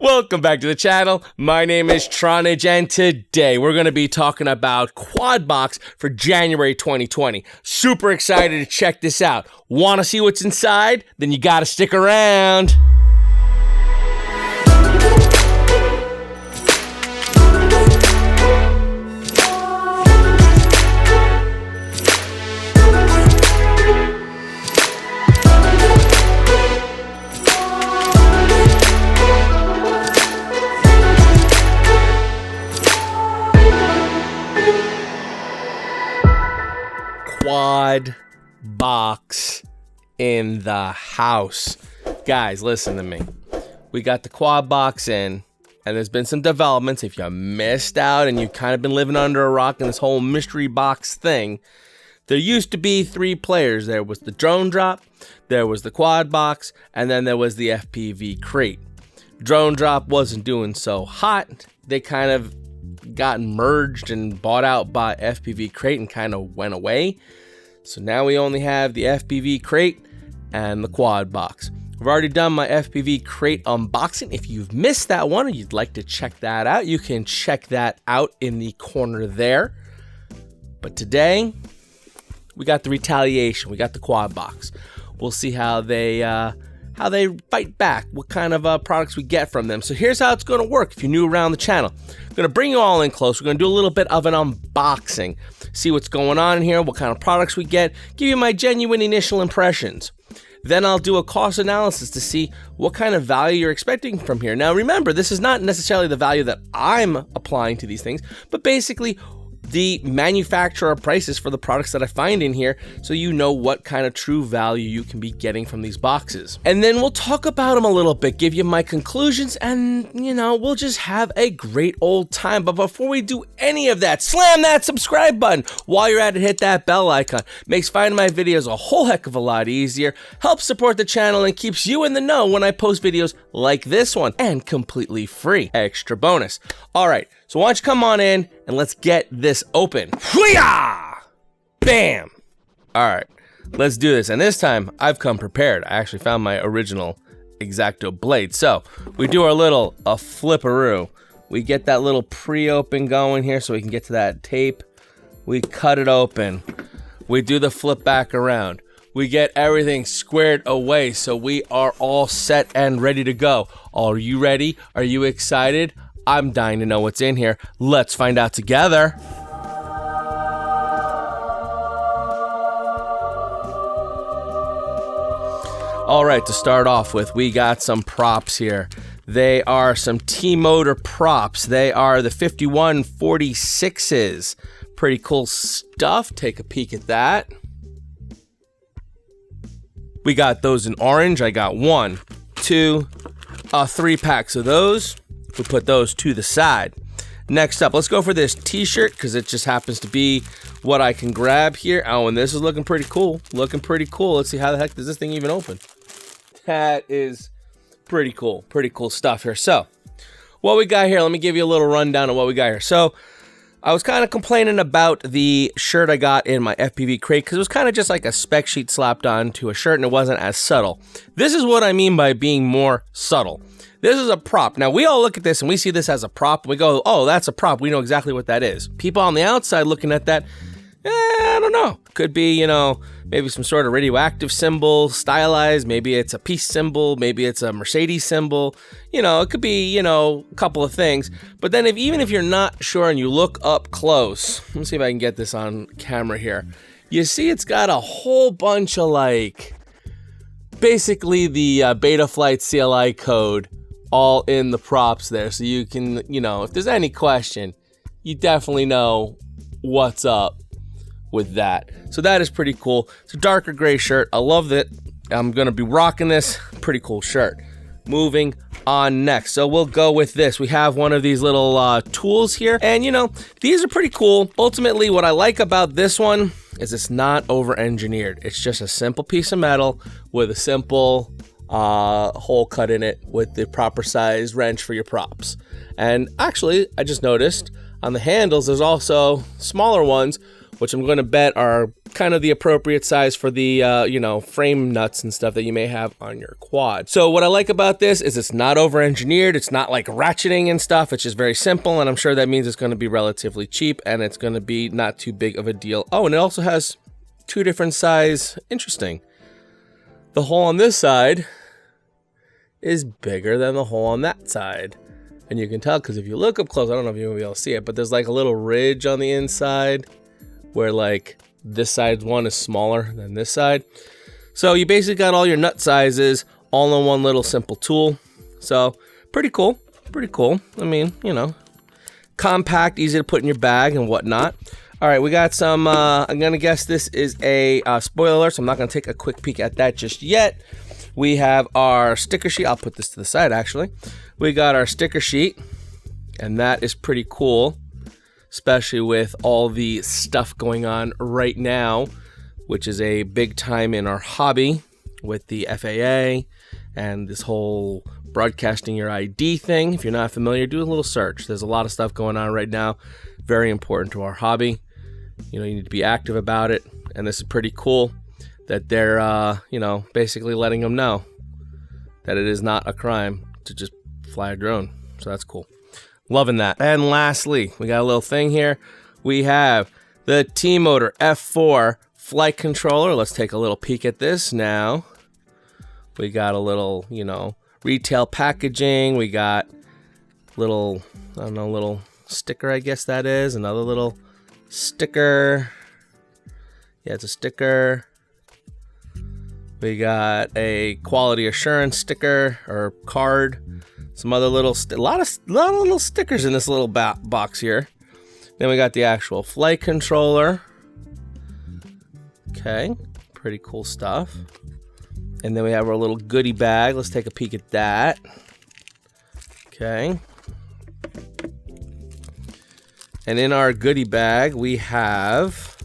Welcome back to the channel. My name is Tronage, and today we're going to be talking about Quad Box for January 2020. Super excited to check this out. Want to see what's inside? Then you got to stick around. Quad box in the house. Guys, listen to me. We got the quad box in, and there's been some developments. If you missed out and you've kind of been living under a rock in this whole mystery box thing, there used to be 3 players. There was the drone drop, there was the quad box, and then there was the FPV crate. Drone drop wasn't doing so hot. They kind of got merged and bought out by FPV crate and kind of went away. So now we only have the FPV crate and the quad box. I've already done my FPV crate unboxing. If you've missed that one or you'd like to check that out, you can check that out in the corner there. But today we got the retaliation. We got the quad box. We'll see how they fight back, what kind of products we get from them. So here's how it's going to work if you're new around the channel. I'm going to bring you all in close. We're going to do a little bit of an unboxing, see what's going on in here, what kind of products we get, give you my genuine initial impressions. Then I'll do a cost analysis to see what kind of value you're expecting from here. Now remember, this is not necessarily the value that I'm applying to these things, but basically the manufacturer prices for the products that I find in here, so you know what kind of true value you can be getting from these boxes. And then we'll talk about them a little bit, give you my conclusions, and we'll just have a great old time. But before we do any of that, slam that subscribe button. While you're at it, hit that bell icon. Makes finding my videos a whole heck of a lot easier, helps support the channel, and keeps you in the know when I post videos like this one, and completely free. Extra bonus. All right, so why don't you come on in and let's get this open. Hoo-yah! Bam! All right, let's do this. And this time I've come prepared. I actually found my original X-Acto blade. So we do our little flipperoo. We get that little pre-open going here so we can get to that tape. We cut it open. We do the flip back around. We get everything squared away so we are all set and ready to go. Are you ready? Are you excited? I'm dying to know what's in here. Let's find out together. All right, to start off with, we got some props here. They are some T-Motor props. They are the 5146s. Pretty cool stuff. Take a peek at that. We got those in orange. I got 1, 2, 3 packs of those. We put those to the side. Next up, let's go for this t-shirt because it just happens to be what I can grab here. Oh, and this is looking pretty cool. Looking pretty cool. Let's see, how the heck does this thing even open? That is pretty cool. Pretty cool stuff here. So, what we got here, let me give you a little rundown of what we got here. So, I was kind of complaining about the shirt I got in my FPV crate because it was kind of just like a spec sheet slapped onto a shirt and it wasn't as subtle. This is what I mean by being more subtle. This is a prop. Now, we all look at this and we see this as a prop. And we go, oh, that's a prop. We know exactly what that is. People on the outside looking at that, I don't know. Could be, maybe some sort of radioactive symbol, stylized. Maybe it's a peace symbol. Maybe it's a Mercedes symbol. It could be, a couple of things. But then even if you're not sure and you look up close, let me see if I can get this on camera here. You see it's got a whole bunch of basically the Betaflight CLI code all in the props there. So you can, if there's any question, you definitely know what's up with that. So that is pretty cool. It's a darker gray shirt. I love it. I'm going to be rocking this. Pretty cool shirt. Moving on next. So we'll go with this. We have one of these little tools here. And, these are pretty cool. Ultimately, what I like about this one is it's not over-engineered. It's just a simple piece of metal with a simple hole cut in it with the proper size wrench for your props. And actually, I just noticed on the handles, there's also smaller ones which I'm going to bet are kind of the appropriate size for the, you know, frame nuts and stuff that you may have on your quad. So what I like about this is it's not over-engineered. It's not like ratcheting and stuff. It's just very simple, and I'm sure that means it's going to be relatively cheap, and it's going to be not too big of a deal. Oh, and it also has 2 different size. Interesting. The hole on this side is bigger than the hole on that side. And you can tell because if you look up close, I don't know if you'll be able to see it, but there's like a little ridge on the inside where like this side one is smaller than this side. So you basically got all your nut sizes all in one little simple tool. So pretty cool, pretty cool. I mean, you know, compact, easy to put in your bag and whatnot. All right, we got some, I'm gonna guess this is a spoiler, so I'm not gonna take a quick peek at that just yet. We have our sticker sheet. I'll put this to the side actually. We got our sticker sheet, and that is pretty cool, especially with all the stuff going on right now, which is a big time in our hobby with the FAA and this whole broadcasting your ID thing. If you're not familiar, do a little search. There's a lot of stuff going on right now, very important to our hobby. You know, you need to be active about it, and this is pretty cool that they're, you know, basically letting them know that it is not a crime to just fly a drone. So that's cool. Loving that. And lastly, we got a little thing here. We have the T-Motor F4 flight controller. Let's take a little peek at this now. We got a little, you know, retail packaging. We got little, I don't know, little sticker, I guess that is. Another little sticker. Yeah, it's a sticker. We got a quality assurance sticker or card. Some other little, a lot of little stickers in this little box here. Then we got the actual flight controller. Okay, pretty cool stuff. And then we have our little goodie bag. Let's take a peek at that. Okay. And in our goodie bag, we have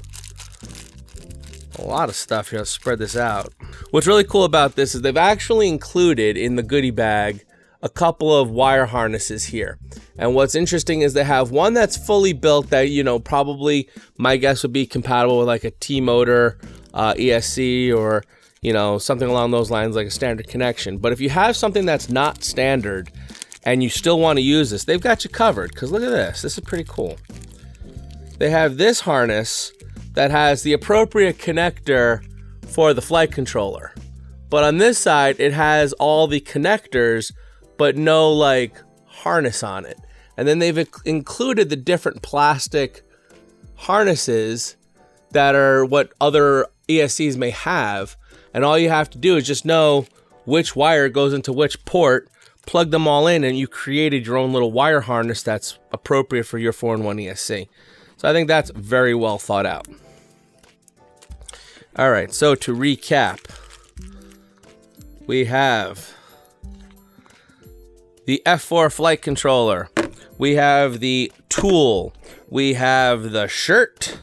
a lot of stuff here. Let's spread this out. What's really cool about this is they've actually included in the goodie bag a couple of wire harnesses here. And what's interesting is they have one that's fully built that, you know, probably my guess would be compatible with like a T-Motor ESC or, you know, something along those lines, like a standard connection. But if you have something that's not standard and you still want to use this, they've got you covered. Because look at this. This is pretty cool. They have this harness that has the appropriate connector for the flight controller. But on this side, it has all the connectors, but no like harness on it. And then they've included the different plastic harnesses that are what other ESCs may have. And all you have to do is just know which wire goes into which port, plug them all in, and you created your own little wire harness that's appropriate for your 4-in-1 ESC. So I think that's very well thought out. All right, so to recap, we have the F4 flight controller, we have the tool, we have the shirt,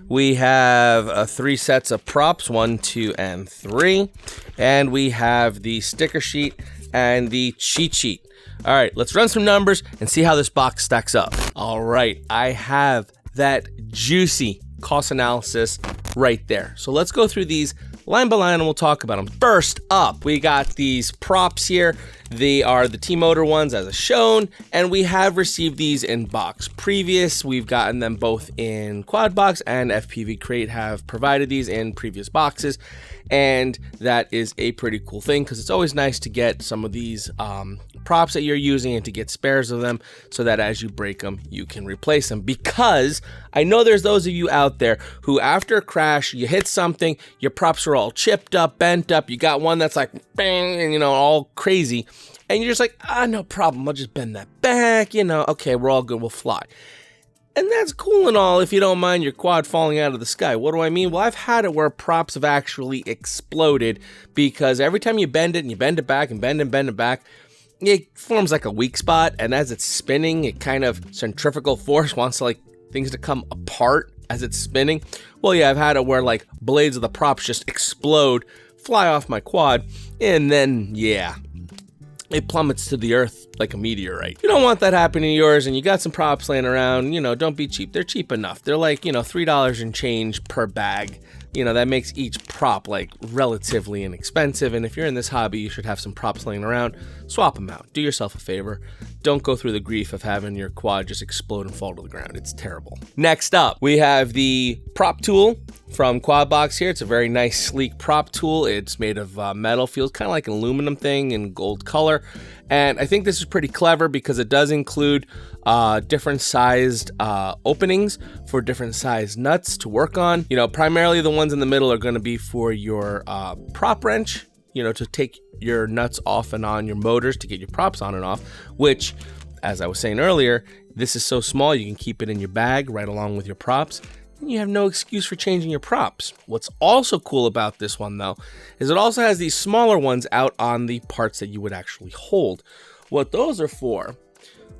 we have 3 sets of props, 1, 2, and 3, and we have the sticker sheet and the cheat sheet. All right, let's run some numbers and see how this box stacks up. All right, I have that juicy cost analysis right there. So let's go through these line by line and we'll talk about them. First up, we got these props here. They are the T-Motor ones as shown, and we have received these in box previous. We've gotten them both in Quad Box, and FPV Crate have provided these in previous boxes. And that is a pretty cool thing because it's always nice to get some of these props that you're using and to get spares of them so that as you break them, you can replace them. Because I know there's those of you out there who after a crash, you hit something, your props are all chipped up, bent up, you got one that's like bang, and you know, all crazy. And you're just like, no problem, I'll just bend that back, you know, okay, we're all good, we'll fly. And that's cool and all if you don't mind your quad falling out of the sky. What do I mean? Well, I've had it where props have actually exploded because every time you bend it and you bend it back and bend it back, it forms like a weak spot. And as it's spinning, it kind of centrifugal force wants to like things to come apart as it's spinning. Well, yeah, I've had it where like blades of the props just explode, fly off my quad, and then, yeah, it plummets to the earth like a meteorite. You don't want that happening to yours, and you got some props laying around, you know, don't be cheap. They're cheap enough. They're like, you know, $3 and change per bag. You know, that makes each prop like relatively inexpensive. And if you're in this hobby, you should have some props laying around. Swap them out. Do yourself a favor. Don't go through the grief of having your quad just explode and fall to the ground. It's terrible. Next up, we have the prop tool from Quadbox here. It's a very nice, sleek prop tool. It's made of metal, feels kind of like an aluminum thing in gold color. And I think this is pretty clever because it does include different sized openings for different sized nuts to work on. You know, primarily the ones in the middle are going to be for your prop wrench, you know, to take your nuts off and on your motors to get your props on and off, which, as I was saying earlier, this is so small you can keep it in your bag right along with your props. And you have no excuse for changing your props. What's also cool about this one, though, is it also has these smaller ones out on the parts that you would actually hold. What those are for,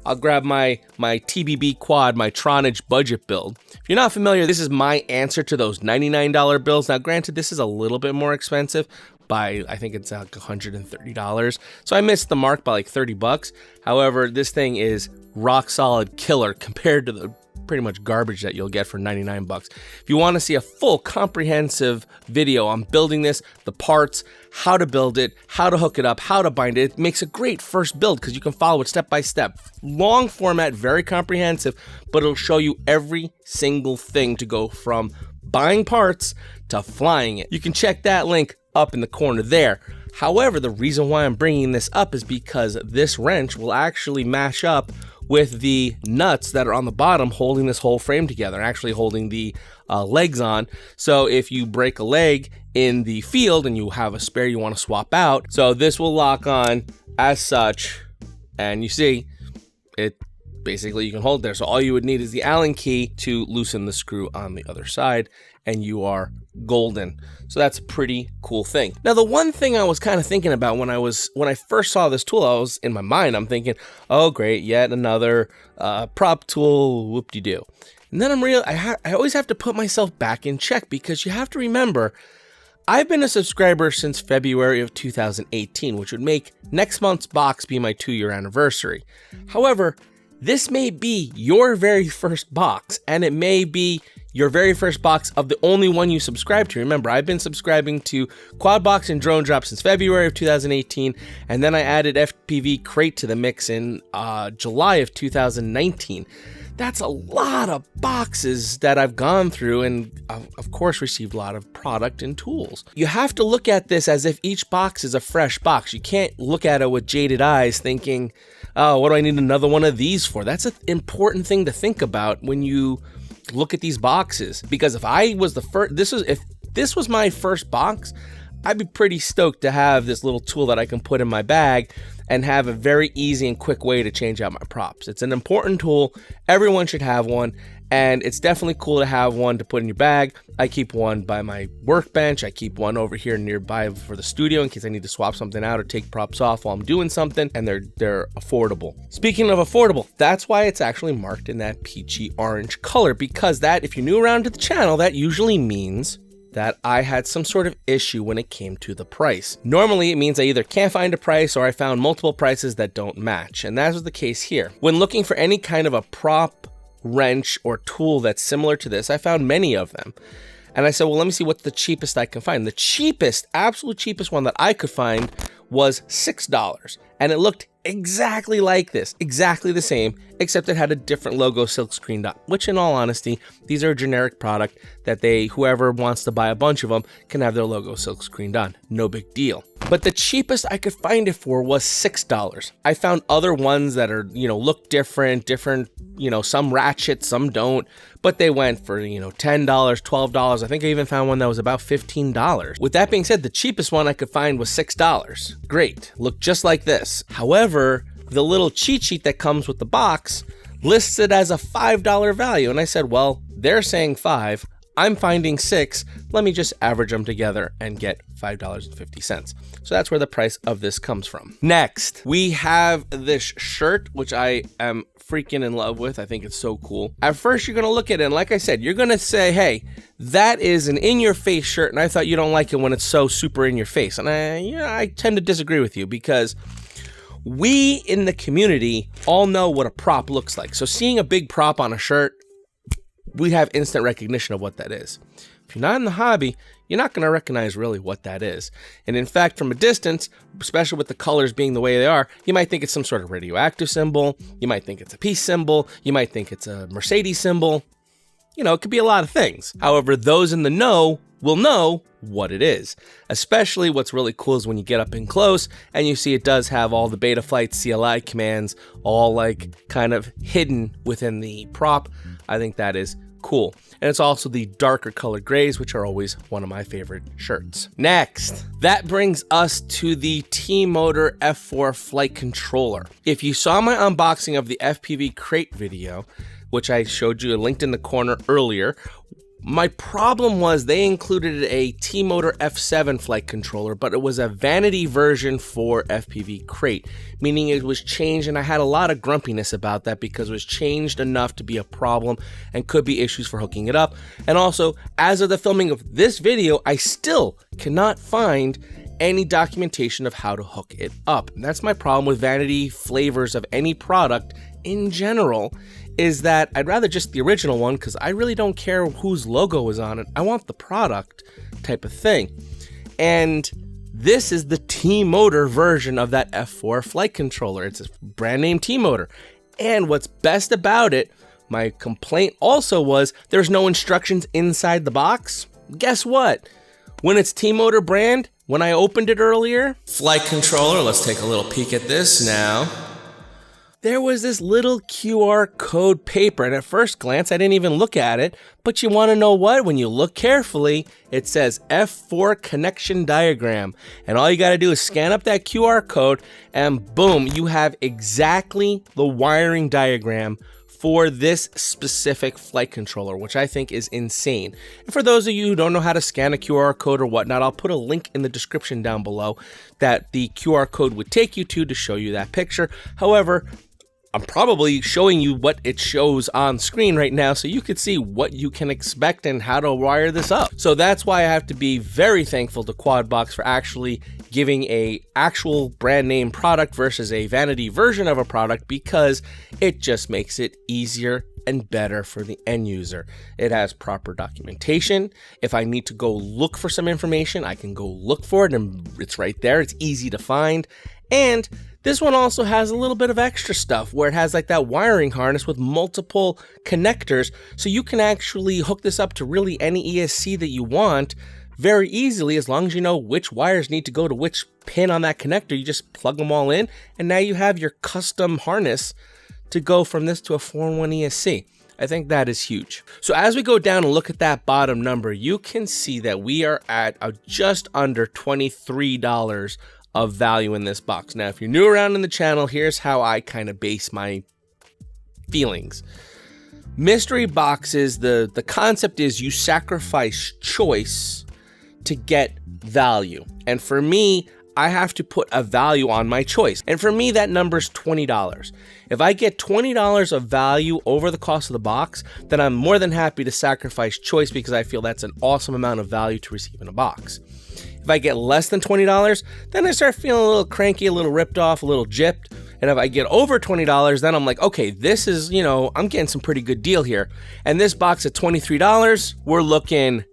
I'll grab my TBB quad, my Tronage budget build. If you're not familiar, this is my answer to those $99 bills. Now, granted, this is a little bit more expensive by, I think it's like $130. So I missed the mark by like 30 bucks. However, this thing is rock solid killer compared to the pretty much garbage that you'll get for 99 bucks. If you want to see a full comprehensive video on building this, the parts, how to build it, how to hook it up, how to bind it, it makes a great first build because you can follow it step by step. Long format, very comprehensive, but it'll show you every single thing to go from buying parts to flying it. You can check that link up in the corner there. However, the reason why I'm bringing this up is because this wrench will actually mash up with the nuts that are on the bottom holding this whole frame together, actually holding the legs on. So if you break a leg in the field and you have a spare you want to swap out, so this will lock on as such, and you see it basically you can hold there. So all you would need is the Allen key to loosen the screw on the other side, and you are golden. So that's a pretty cool thing. Now, the one thing I was kind of thinking about when I first saw this tool, I was in my mind, I'm thinking, oh great, yet another prop tool, whoop-de-doo. And then I always have to put myself back in check because you have to remember, I've been a subscriber since February of 2018, which would make next month's box be my 2-year anniversary. However, this may be your very first box, and it may be your very first box of the only one you subscribe to. Remember, I've been subscribing to Quadbox and Drone Drop since February of 2018, and then I added FPV Crate to the mix in July of 2019. That's a lot of boxes that I've gone through and, of course, received a lot of product and tools. You have to look at this as if each box is a fresh box. You can't look at it with jaded eyes thinking, oh, what do I need another one of these for? That's an important thing to think about when you look at these boxes. Because if I was the first, if this was my first box, I'd be pretty stoked to have this little tool that I can put in my bag and have a very easy and quick way to change out my props. It's an important tool. Everyone should have one, and it's definitely cool to have one to put in your bag. I keep one by my workbench. I keep one over here nearby for the studio in case I need to swap something out or take props off while I'm doing something, and they're affordable. Speaking of affordable, that's why it's actually marked in that peachy orange color, because that, if you're new around to the channel, that usually means that I had some sort of issue when it came to the price. Normally, it means I either can't find a price or I found multiple prices that don't match, and that was the case here. When looking for any kind of a prop, wrench, or tool that's similar to this, I found many of them. And I said, well, let me see what's the cheapest I can find. The cheapest, absolute cheapest one that I could find was $6. And it looked exactly like this, exactly the same, except it had a different logo silk screened up, which in all honesty, these are a generic product that whoever wants to buy a bunch of them can have their logo silk screened on. No big deal. But the cheapest I could find it for was $6. I found other ones that are, look different, some ratchet, some don't, but they went for, $10, $12. I think I even found one that was about $15. With that being said, the cheapest one I could find was $6. Great, looked just like this. However, the little cheat sheet that comes with the box lists it as a $5 value. And I said, well, they're saying $5. I'm finding $6. Let me just average them together and get $5.50. So that's where the price of this comes from. Next, we have this shirt, which I am freaking in love with. I think it's so cool. At first, you're going to look at it, and like I said, you're going to say, hey, that is an in-your-face shirt, and I thought you don't like it when it's so super in your face. And I tend to disagree with you, because we in the community all know what a prop looks like. So seeing a big prop on a shirt, we have instant recognition of what that is. If you're not in the hobby, you're not going to recognize really what that is. And in fact, from a distance, especially with the colors being the way they are, you might think it's some sort of radioactive symbol. You might think it's a peace symbol. You might think it's a Mercedes symbol. You know, it could be a lot of things. However, those in the know will know what it is. Especially what's really cool is when you get up in close and you see it does have all the Betaflight CLI commands all like kind of hidden within the prop. I think that is cool. And it's also the darker colored grays, which are always one of my favorite shirts. Next, that brings us to the T-Motor F4 flight controller. If you saw my unboxing of the FPV crate video, which I showed you linked in the corner earlier, my problem was they included a T-Motor F7 flight controller, but it was a vanity version for FPV crate, meaning it was changed, and I had a lot of grumpiness about that because it was changed enough to be a problem and could be issues for hooking it up. And also, as of the filming of this video, I still cannot find any documentation of how to hook it up. And that's my problem with vanity flavors of any product in general, is that I'd rather just the original one because I really don't care whose logo is on it. I want the product type of thing. And this is the T-Motor version of that F4 flight controller. It's a brand name T-Motor. And what's best about it, my complaint also was there's no instructions inside the box. Guess what? When it's T-Motor brand, when I opened it earlier, flight controller, let's take a little peek at this now. There was this little QR code paper, and at first glance, I didn't even look at it, but you want to know what? When you look carefully, it says F4 connection diagram, and all you got to do is scan up that QR code, and boom, you have exactly the wiring diagram for this specific flight controller, which I think is insane. And for those of you who don't know how to scan a QR code or whatnot, I'll put a link in the description down below that the QR code would take you to show you that picture. However, I'm probably showing you what it shows on screen right now so you could see what you can expect and how to wire this up. So that's why I have to be very thankful to Quadbox for actually giving a actual brand name product versus a vanity version of a product, because it just makes it easier and better for the end user. It has proper documentation. If I need to go look for some information, I can go look for it and it's right there. It's easy to find. And this one also has a little bit of extra stuff where it has like that wiring harness with multiple connectors, so you can actually hook this up to really any ESC that you want very easily, as long as you know which wires need to go to which pin on that connector. You just plug them all in, and now you have your custom harness to go from this to a 4-in-1 ESC. I think that is huge. So as we go down and look at that bottom number, you can see that we are at just under $23 of value in this box. Now, if you're new around in the channel, here's how I kind of base my feelings. Mystery boxes, the concept is you sacrifice choice to get value. And for me, I have to put a value on my choice. And for me, that number's $20. If I get $20 of value over the cost of the box, then I'm more than happy to sacrifice choice because I feel that's an awesome amount of value to receive in a box. If I get less than $20, then I start feeling a little cranky, a little ripped off, a little gypped. And if I get over $20, then I'm like, okay, this is, you know, I'm getting some pretty good deal here. And this box at $23, we're looking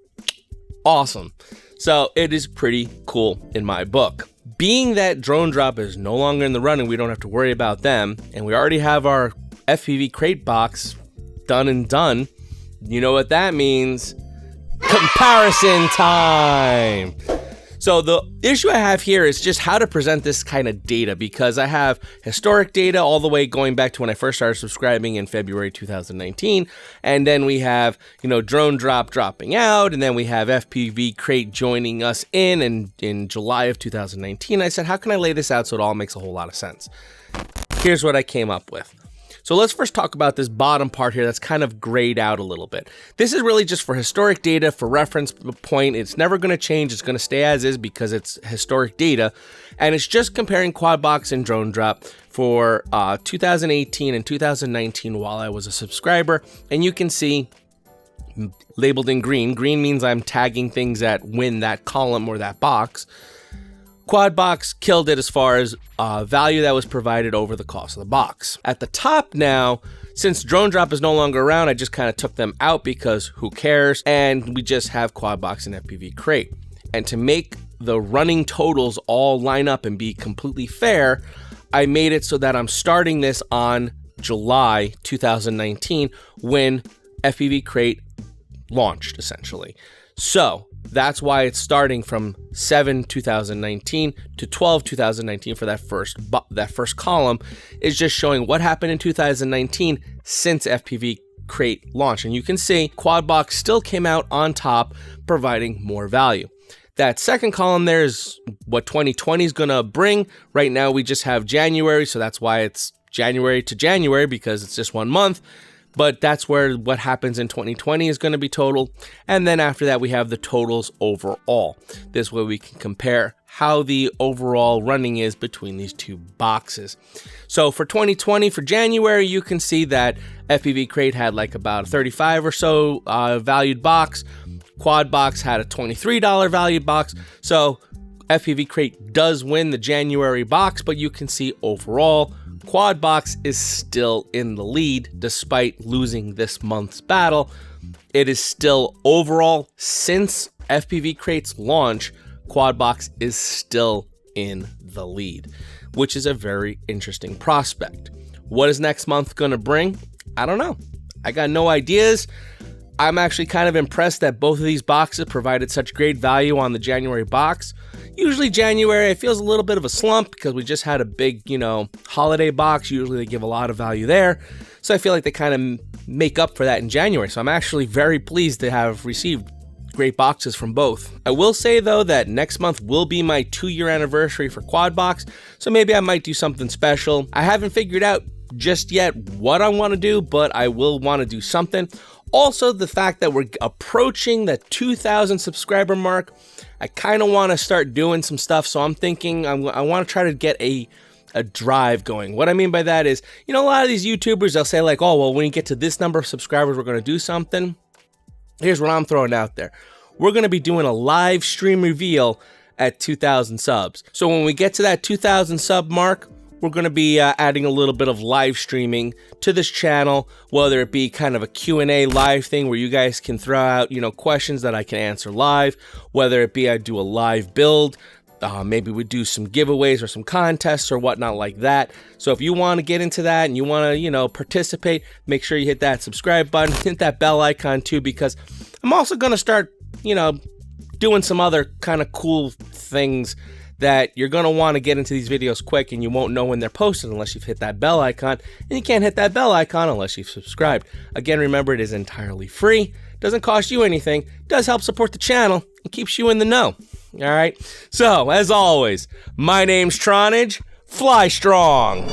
awesome. So it is pretty cool in my book. Being that Drone Drop is no longer in the running, we don't have to worry about them. And we already have our FPV crate box done and done. You know what that means? Comparison time. So the issue I have here is just how to present this kind of data, because I have historic data all the way going back to when I first started subscribing in February 2019. And then we have, you know, Drone Drop dropping out. And then we have FPV Crate joining us in July of 2019. I said, how can I lay this out so it all makes a whole lot of sense? Here's what I came up with. So let's first talk about this bottom part here that's kind of grayed out a little bit. This is really just for historic data, for reference point. It's never going to change. It's going to stay as is because it's historic data. And it's just comparing Quadbox and Drone Drop for 2018 and 2019 while I was a subscriber. And you can see labeled in green. Green means I'm tagging things that win that column or that box. Quadbox killed it as far as value that was provided over the cost of the box. At the top now, since Drone Drop is no longer around, I just kind of took them out because who cares? And we just have Quadbox and FPV Crate. And to make the running totals all line up and be completely fair, I made it so that I'm starting this on July 2019 when FPV Crate launched, essentially. So that's why it's starting from 7/2019 to 12/2019 for that first column, is just showing what happened in 2019 since FPV Crate launched. And you can see Quadbox still came out on top, providing more value. That second column there is what 2020 is going to bring. Right now we just have January, so that's why it's January to January, because it's just 1 month. But that's where what happens in 2020 is going to be total. And then after that, we have the totals overall. This way we can compare how the overall running is between these two boxes. So for 2020, for January, you can see that FPV Crate had like about a 35 or so valued box. Quadbox had a $23 valued box. So FPV Crate does win the January box, but you can see overall, Quadbox is still in the lead despite losing this month's battle. It is still overall, since FPV Crate's launch, Quadbox is still in the lead, which is a very interesting prospect. What is next month going to bring? I don't know. I got no ideas. I'm actually kind of impressed that both of these boxes provided such great value on the January box. Usually January, it feels a little bit of a slump because we just had a big, holiday box. Usually they give a lot of value there. So I feel like they kind of make up for that in January. So I'm actually very pleased to have received great boxes from both. I will say though that next month will be my 2-year anniversary for Quadbox. So maybe I might do something special. I haven't figured out just yet what I want to do, but I will want to do something. Also, the fact that we're approaching the 2,000 subscriber mark, I kind of want to start doing some stuff. So I'm thinking I want to try to get a drive going. What I mean by that is, a lot of these YouTubers, they'll say like, oh, well, when you get to this number of subscribers, we're going to do something. Here's what I'm throwing out there. We're going to be doing a live stream reveal at 2,000 subs. So when we get to that 2,000 sub mark, we're going to be adding a little bit of live streaming to this channel, whether it be kind of a Q&A live thing where you guys can throw out, questions that I can answer live, whether it be I do a live build, maybe we do some giveaways or some contests or whatnot like that. So if you want to get into that and you want to, participate, make sure you hit that subscribe button, hit that bell icon too, because I'm also going to start, doing some other kind of cool things that you're going to want to get into these videos quick, and you won't know when they're posted unless you've hit that bell icon, and you can't hit that bell icon unless you've subscribed. Again, remember, it is entirely free, doesn't cost you anything, does help support the channel, and keeps you in the know. All right, so as always, my name's Tronage, fly strong.